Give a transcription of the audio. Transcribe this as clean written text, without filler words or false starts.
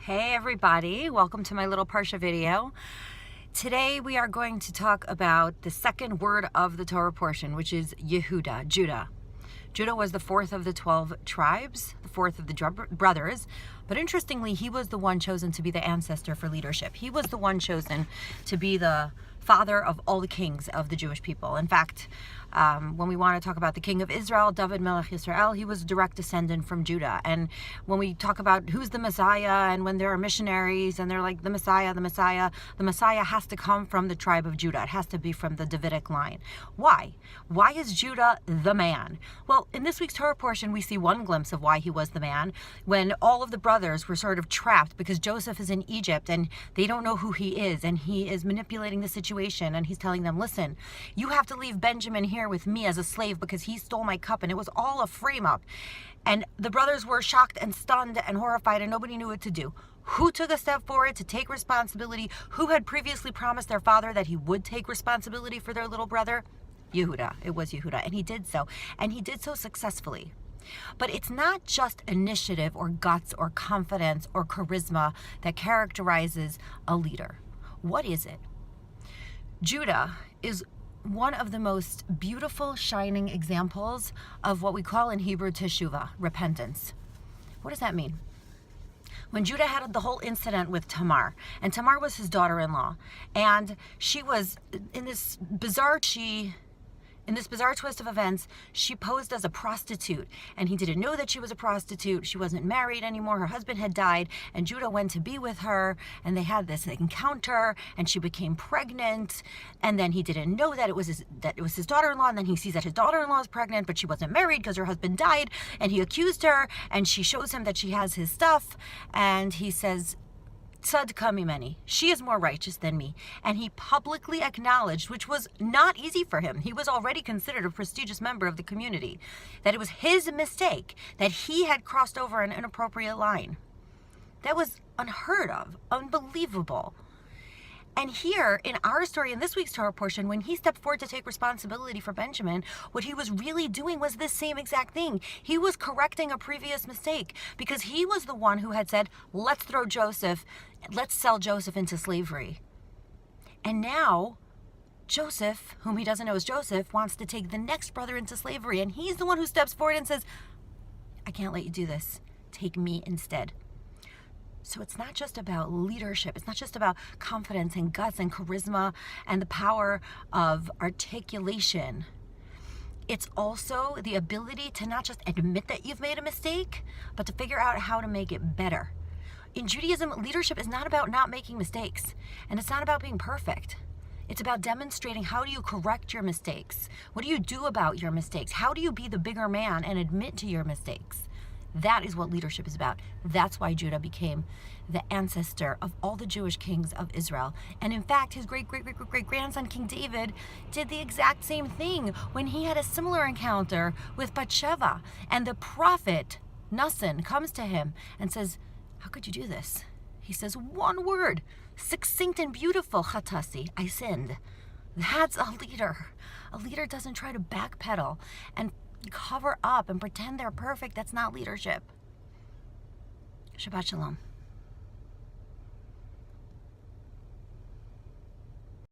Hey everybody, welcome to my little Parsha video. Today we are going to talk about the second word of the Torah portion, which is Yehuda, Judah. Judah was the fourth of the 12 tribes, the fourth of the brothers, but interestingly, he was the one chosen to be the ancestor for leadership. He was the one chosen to be the father of all the kings of the Jewish people. In fact, when we want to talk about the king of Israel, David Melech Yisrael, he was a direct descendant from Judah. And when we talk about who's the Messiah, and when there are missionaries and they're like the Messiah has to come from the tribe of Judah. It has to be from the Davidic line. Why? Why is Judah the man? Well, in this week's Torah portion, we see one glimpse of why he was the man, when all of the brothers were sort of trapped because Joseph is in Egypt and they don't know who he is, and he is manipulating the situation, and he's telling them, listen, you have to leave Benjamin here with me as a slave because he stole my cup. And it was all a frame up. And the brothers were shocked and stunned and horrified, and nobody knew what to do. Who took a step forward to take responsibility? Who had previously promised their father that he would take responsibility for their little brother? Yehuda. It was Yehuda, and he did so. And he did so successfully. But it's not just initiative or guts or confidence or charisma that characterizes a leader. What is it? Judah is one of the most beautiful, shining examples of what we call in Hebrew teshuvah, repentance. What does that mean? When Judah had the whole incident with Tamar, and Tamar was his daughter-in-law, and she was in this bizarre twist of events, she posed as a prostitute, and he didn't know that she was a prostitute. She wasn't married anymore. Her husband had died, and Judah went to be with her, and they had this encounter, and she became pregnant, and then he didn't know that it was his daughter-in-law, and then he sees that his daughter-in-law is pregnant, but she wasn't married because her husband died, and he accused her, and she shows him that she has his stuff, and he says, Tzadka mimeni, she is more righteous than me. And he publicly acknowledged, which was not easy for him, he was already considered a prestigious member of the community, that it was his mistake, that he had crossed over an inappropriate line. That was unheard of, unbelievable. And here, in our story, in this week's Torah portion, when he stepped forward to take responsibility for Benjamin, what he was really doing was this same exact thing. He was correcting a previous mistake, because he was the one who had said, let's sell Joseph into slavery. And now, Joseph, whom he doesn't know is Joseph, wants to take the next brother into slavery. And he's the one who steps forward and says, I can't let you do this. Take me instead. So it's not just about leadership. It's not just about confidence and guts and charisma and the power of articulation. It's also the ability to not just admit that you've made a mistake, but to figure out how to make it better. In Judaism, leadership is not about not making mistakes, and it's not about being perfect. It's about demonstrating, how do you correct your mistakes? What do you do about your mistakes? How do you be the bigger man and admit to your mistakes? That is what leadership is about. That's why Judah became the ancestor of all the Jewish kings of Israel. And in fact, his great-great-great-great-grandson, King David, did the exact same thing when he had a similar encounter with Bathsheba. And the prophet, Nassan, comes to him and says, how could you do this? He says one word, succinct and beautiful, chatasi, I sinned. That's a leader. A leader doesn't try to backpedal and cover up and pretend they're perfect. That's not leadership. Shabbat shalom.